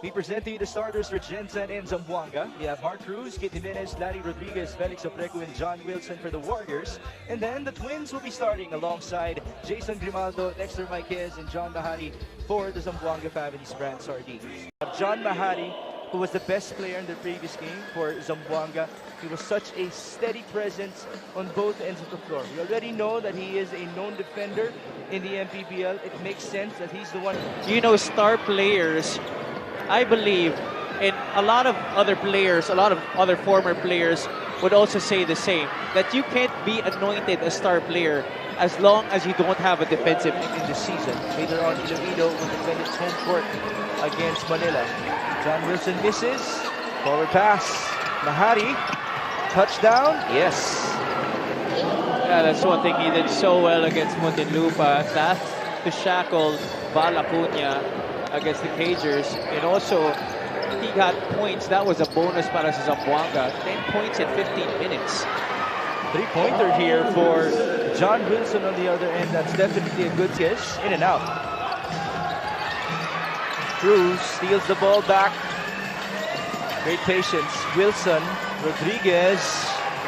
We present to you the starters for Gensan and Zamboanga. We have Mark Cruz, Kit Jimenez, Larry Rodriguez, Felix Apreco, and John Wilson for the Warriors. And then the Twins will be starting alongside Jason Grimaldo, Dexter Marquez, and John Mahari for the Zamboanga family's brand Sardines. John Mahari, who was the best player in the previous game for Zamboanga. He was such a steady presence on both ends of the floor. We already know that he is a known defender in the MPBL. It makes sense that he's the one. You know, star players, I believe, and a lot of other players, a lot of other former players would also say the same, that you can't be anointed a star player as long as you don't have a defensive in this season. Later on, Iloilo will defend its home court against Manila. John Wilson misses. Forward pass. Mahari. Touchdown. Yes. Yeah, that's one thing he did so well against Muntinlupa. That to shackle Val Acuña against the Cagers. And also, he got points. That was a bonus para sa Zamboanga. 10 points in 15 minutes. Three-pointer here for John Wilson on the other end. That's definitely a good catch. In and out. Cruz steals the ball back. Great patience. Wilson, Rodriguez.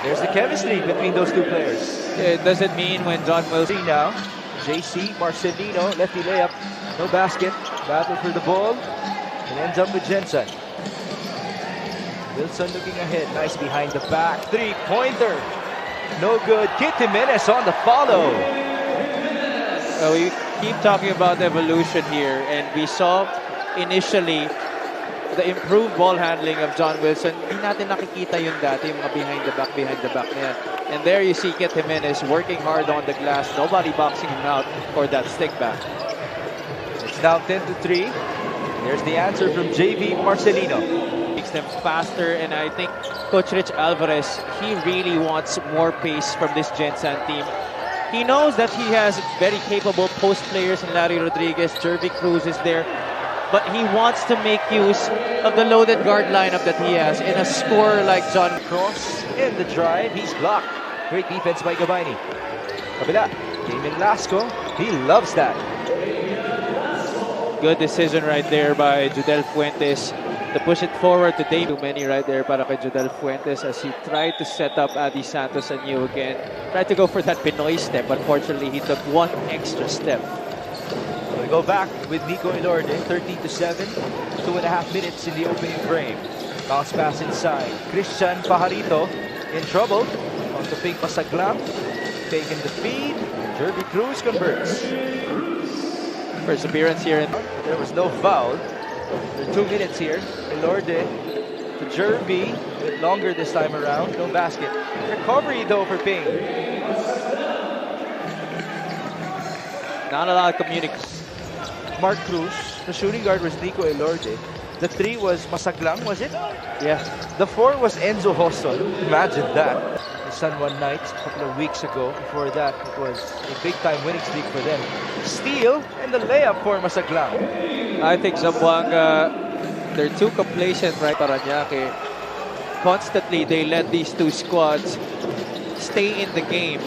There's the chemistry between those two players. It doesn't mean when John Wilson now. JC, Marcelino, lefty layup. No basket. Battle for the ball. And ends up with Gensan. Wilson looking ahead. Nice behind the back. Three-pointer. No good. Kit Jimenez on the follow. We keep talking about evolution here, and we saw initially the improved ball handling of John Wilson. Hindi natin nakikita yun dati, yung mga behind the back na yan. And there you see Kit Jimenez working hard on the glass. Nobody boxing him out for that stick back. It's now 10-3. There's the answer from JV Marcelino. Makes them faster, and I think Coach Rich Alvarez, he really wants more pace from this Gensan team. He knows that he has very capable post players in Larry Rodriguez. Jervy Cruz is there. But he wants to make use of the loaded guard lineup that he has in a scorer like John. Cross in the drive. He's blocked. Great defense by Gabayni. Kabila. Damon Lasco. He loves that. Good decision right there by Judel Fuentes to push it forward to Dave. Too many right there para kay Judel Fuentes as he tried to set up Adi Santos anew again. Tried to go for that Pinoy step. Unfortunately, he took one extra step. We go back with Nico Elorde, 13-7, 2.5 minutes in the opening frame. Bounce pass inside. Christian Pajarito in trouble. On the pink Pasaglam. Taking the feed. Jervy Cruz converts. First appearance here. There was no foul. There are 2 minutes here. Elorde to Jervy. A bit longer this time around. No basket. Recovery though for Ping. Not a lot of communication. Mark Cruz. The shooting guard was Nico Elorde. The 3 was Masaglang, was it? Yeah. The 4 was Enzo Hosol. Imagine that. The San Juan Knights a couple of weeks ago. Before that, it was a big-time winning streak for them. Steal and the layup for Masaglang. I think Zamboanga, they're too complacent right Paranaque. Constantly, they let these two squads stay in the game.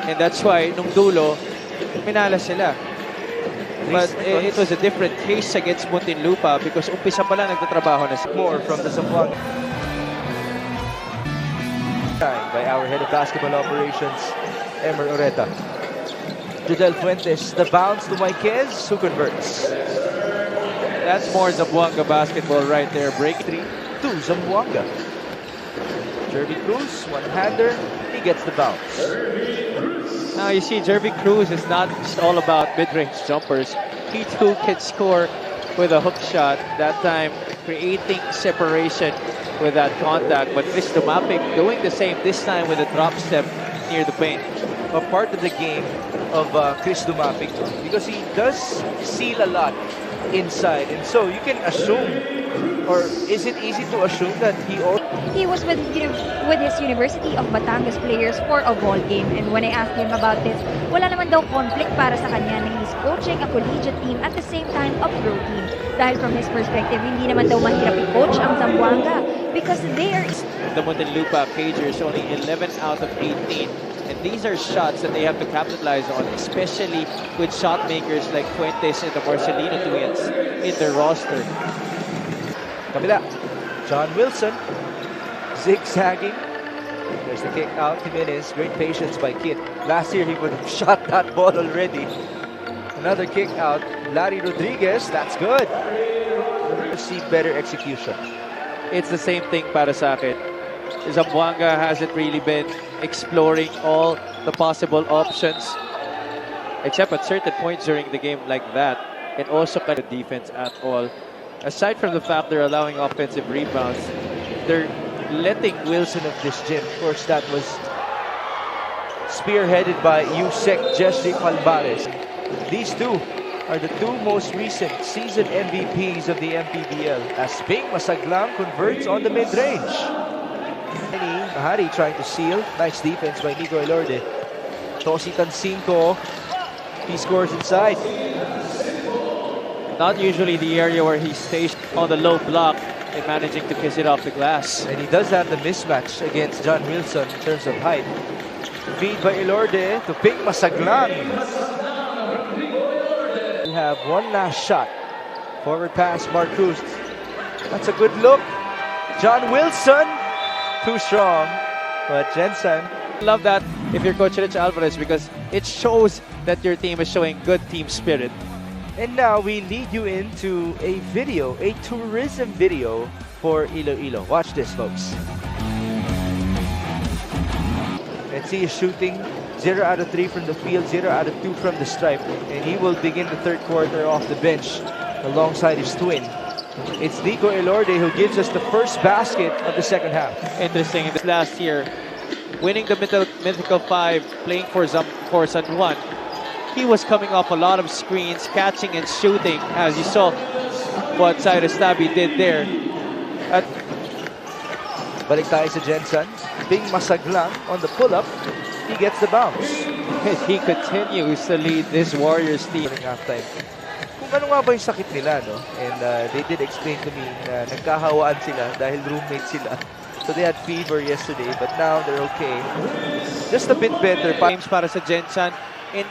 And that's why, nung dulo, minala sila. But it was a different case against Muntinlupa because umpisa pa lang nagtatrabaho na sila. More from the Zamboanga. By our head of basketball operations, Emer Oreta. Judel Fuentes, the bounce to Marquez, who converts. That's more Zamboanga basketball right there. Break 3 to Zamboanga. Jervy Cruz, one-hander, he gets the bounce. Now you see Jervy Cruz is not just all about mid-range jumpers. He too can score with a hook shot. That time creating separation with that contact. But Chris Dumapic doing the same this time with a drop step near the paint. A part of the game of Chris Dumapic because he does seal a lot inside. And so you can assume, or is it easy to assume that he was with his University of Batangas players for a ball game, and when I asked him about this, wala naman daw conflict para sa kanya na he's coaching a collegiate team at the same time a pro team. Dahil from his perspective, hindi naman daw mahirap i-coach ang Zamboanga because they are... The Muntinlupa Cagers only 11 out of 18. And these are shots that they have to capitalize on, especially with shot makers like Fuentes and the Marcelino twins in their roster. Kabila. John Wilson. Zigzagging. There's the kick out. Jimenez. Great patience by Kit. Last year he would have shot that ball already. Another kick out. Larry Rodriguez. That's good. See better execution. It's the same thing para sa akin. Zamboanga hasn't really been exploring all the possible options, except at certain points during the game like that, and also kind of defense at all. Aside from the fact they're allowing offensive rebounds, they're letting Wilson of this gym. Of course, that was spearheaded by Yusek Jesri Palmares. These two are the two most recent season MVPs of the MPBL as Ping Masaglang converts on the mid-range. Mahari trying to seal. Nice defense by Nico Elorde. Tosi Tancinco. He scores inside. Not usually the area where he stays on the low block and managing to kiss it off the glass. And he does have the mismatch against John Wilson in terms of height. Feed by Elorde to Ping Masaglang. We have one last shot. Forward pass, Mark Cruz. That's a good look. John Wilson. Too strong. But Gensan. Love that if you're Coach Rich Alvarez, because it shows that your team is showing good team spirit. And now we lead you into a video, a tourism video for Iloilo. Watch this, folks. Let's see, he's shooting 0 out of 3 from the field, 0 out of 2 from the stripe. And he will begin the third quarter off the bench alongside his twin. It's Nico Elorde who gives us the first basket of the second half. Interesting, in this last year, winning the Mythical 5, playing for San Juan, he was coming off a lot of screens, catching and shooting, as you saw what Cyrus Tabi did there. At balik tayo sa Gensan. Ping Masaglang on the pull-up. He gets the bounce. He continues to lead this Warriors team. During halftime. Kung ano nga ba yung sakit nila, no? And they did explain to me na nagkahawaan sila dahil roommates sila. So they had fever yesterday, but now they're okay. Just a bit better. Games para sa Gensan. And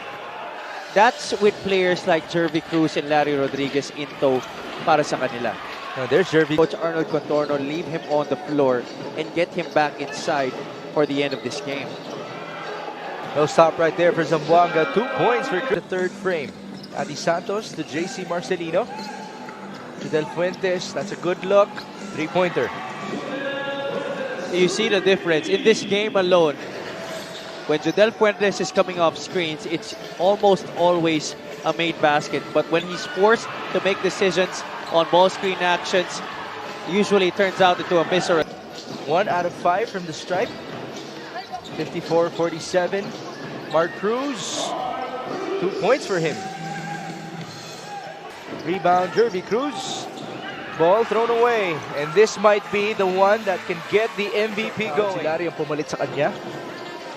that's with players like Jervy Cruz and Larry Rodriguez in tow para sa kanila. Now there's Jervy. Coach Arnold Contorno, leave him on the floor and get him back inside for the end of this game. No stop right there for Zamboanga. 2 points for the third frame. Adi Santos to JC Marcelino. To Del Fuentes. That's a good look. 3-pointer. You see the difference in this game alone. When Jodel Fuentes is coming off screens, it's almost always a made basket. But when he's forced to make decisions on ball screen actions, usually turns out into a miss or 1 out of 5 from the stripe. 54-47. Mark Cruz. 2 points for him. Rebound, Jervy Cruz. Ball thrown away. And this might be the one that can get the MVP going. Si Larry ang pumalit sa kanya.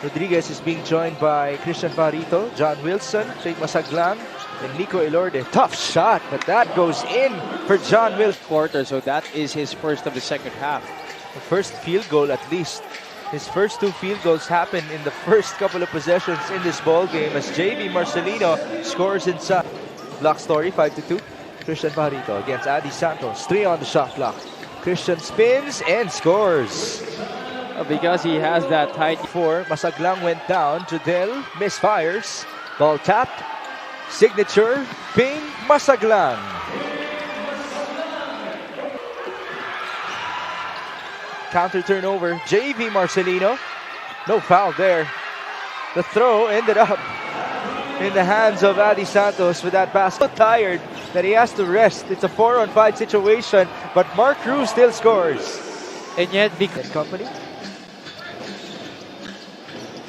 Rodriguez is being joined by Christian Farito, John Wilson, Ping Masaglang, and Nico Elorde. Tough shot, but that goes in for John Wilson. quarter, so that is his first of the second half. The first field goal at least. His first 2 field goals happened in the first couple of possessions in this ball game as JV Marcelino scores inside. Block story, 5-2. Christian Farito against Adi Santos. 3 on the shot clock. Christian spins and scores. Because he has that height. 4, Masaglang went down. Jodel misfires. Ball tapped. Signature, Ping Masaglang. Counter turnover, JV Marcelino. No foul there. The throw ended up in the hands of Adi Santos with that basket. So tired that he has to rest. It's a 4-on-5 situation, but Mark Cruz still scores. And yet, because Company.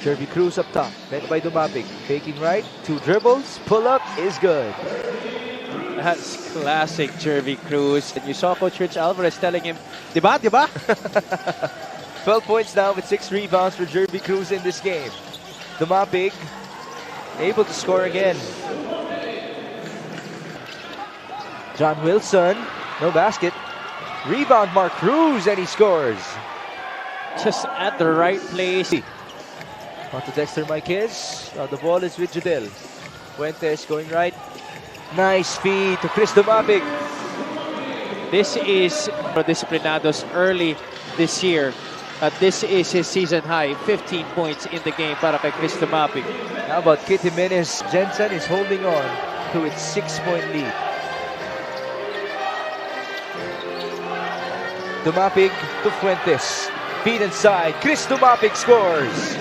Jervy Cruz up top, met by Dumapig. Faking right, 2 dribbles, pull up is good. that's classic Jervy Cruz. And you saw Coach Rich Alvarez telling him, diba, diba? 12 points now with 6 rebounds for Jervy Cruz in this game. Dumapig able to score again. John Wilson, no basket. Rebound Mark Cruz and he scores. Just at the right place. On to Dexter Marquez. Now the ball is with Jodel. Fuentes going right. Nice feed to Chris Dumapig. This is Disciplinados early this year. This is his season high, 15 points in the game para kay Chris Dumapig. How about Kit Jimenez? Gensan is holding on to its 6-point lead. Dumapig to Fuentes. Feed inside. Chris Dumapig scores.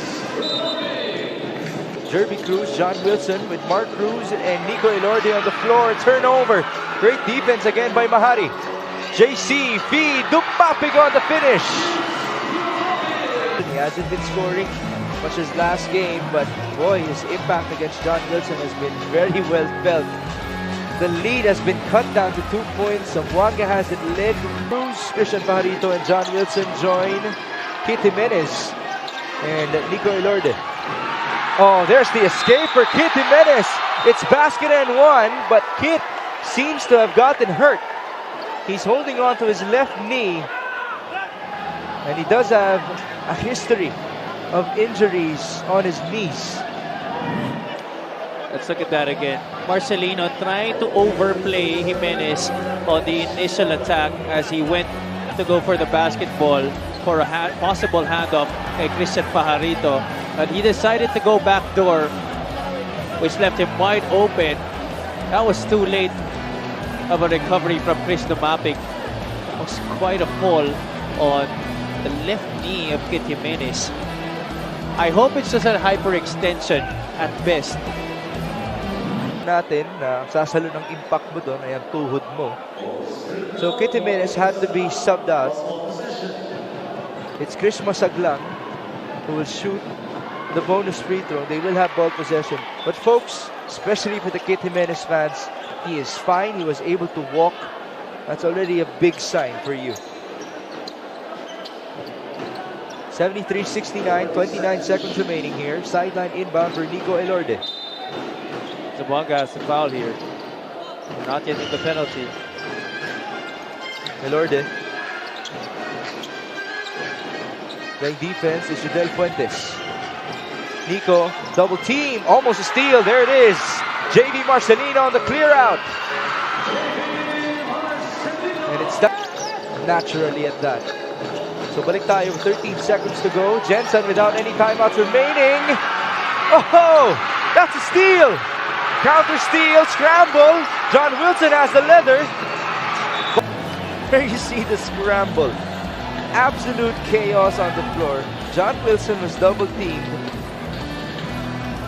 Jerby Cruz, John Wilson with Mark Cruz and Nico Elorde on the floor. Turnover. Great defense again by Mahari. JC, feed, Dumapig on the finish. He hasn't been scoring much as last game, but boy, his impact against John Wilson has been very well felt. The lead has been cut down to 2 points. Zamboanga has it led. Cruz, Christian Pajarito, and John Wilson join Kit Jimenez and Nico Elorde. Oh, there's the escape for Kit Jimenez. It's basket and one, but Kit seems to have gotten hurt. He's holding on to his left knee, and he does have a history of injuries on his knees. Let's look at that again. Marcelino trying to overplay Jimenez on the initial attack as he went to go for the basketball for a possible handoff kay Christian Pajarito. But he decided to go backdoor, which left him wide open. That was too late of a recovery from Chris Dumapig. It was quite a fall on the left knee of Kit Jimenez. I hope it's just a hyperextension at best. Natin na sasalo ng impact mo doon ay ang tuhod mo. So Kit Jimenez had to be subbed out. It's Chris Masaglang who will shoot the bonus free throw. They will have ball possession. But folks, especially for the Kit Jimenez fans, he is fine. He was able to walk. That's already a big sign for you. 73-69, 29 seconds remaining here. Sideline inbound for Nico Elorde. Zamboanga has the foul here. Not yet in the penalty. Elorde. Playing defense is Judel Fuentes. Nico, double team, almost a steal. There it is. JV Marcelino on the clear out. And it's done naturally at that. So balik tayo with 13 seconds to go. Gensan without any timeouts remaining. Oh, that's a steal. Counter steal, scramble. John Wilson has the leather. There you see the scramble. Absolute chaos on the floor. John Wilson was double teamed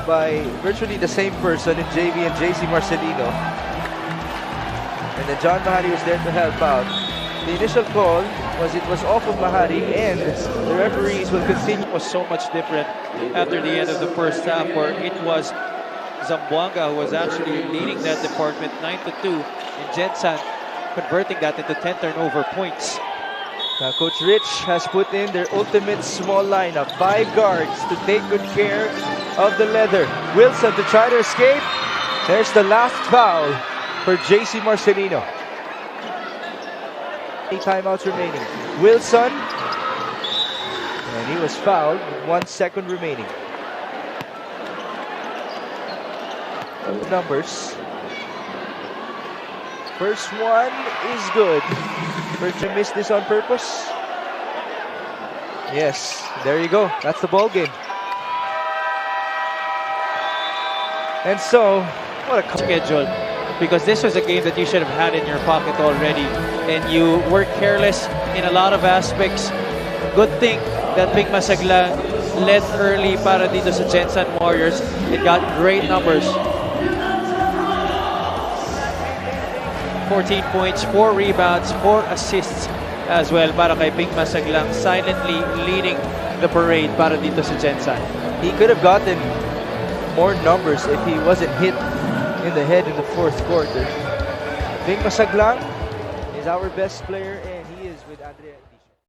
by virtually the same person in JV and JC Marcelino. And then John Mahari was there to help out. The initial call was it was off of Mahari, and the referees will continue. It was so much different after the end of the first half, where it was Zamboanga who was actually leading that department 9-2, and Gensan converting that into 10 turnover points. Now Coach Rich has put in their ultimate small lineup. 5 guards to take good care of the leather. Wilson to try to escape. There's the last foul for JC Marcelino. 8 timeouts remaining. Wilson, and he was fouled with 1 second remaining. Numbers. First one is good. Virgil missed this on purpose. Yes, there you go. That's the ball game. And so, what a Schedule, because this was a game that you should have had in your pocket already, and you were careless in a lot of aspects. Good thing that Big Masaglang led early para dito sa Gensan Warriors. It got great numbers. 14 points, 4 rebounds, 4 assists as well para kay Big Masaglang, silently leading the parade para dito sa Gensan. He could have gotten more numbers if he wasn't hit in the head in the 4th quarter. Big Masaglang is our best player, and he is with Andrea.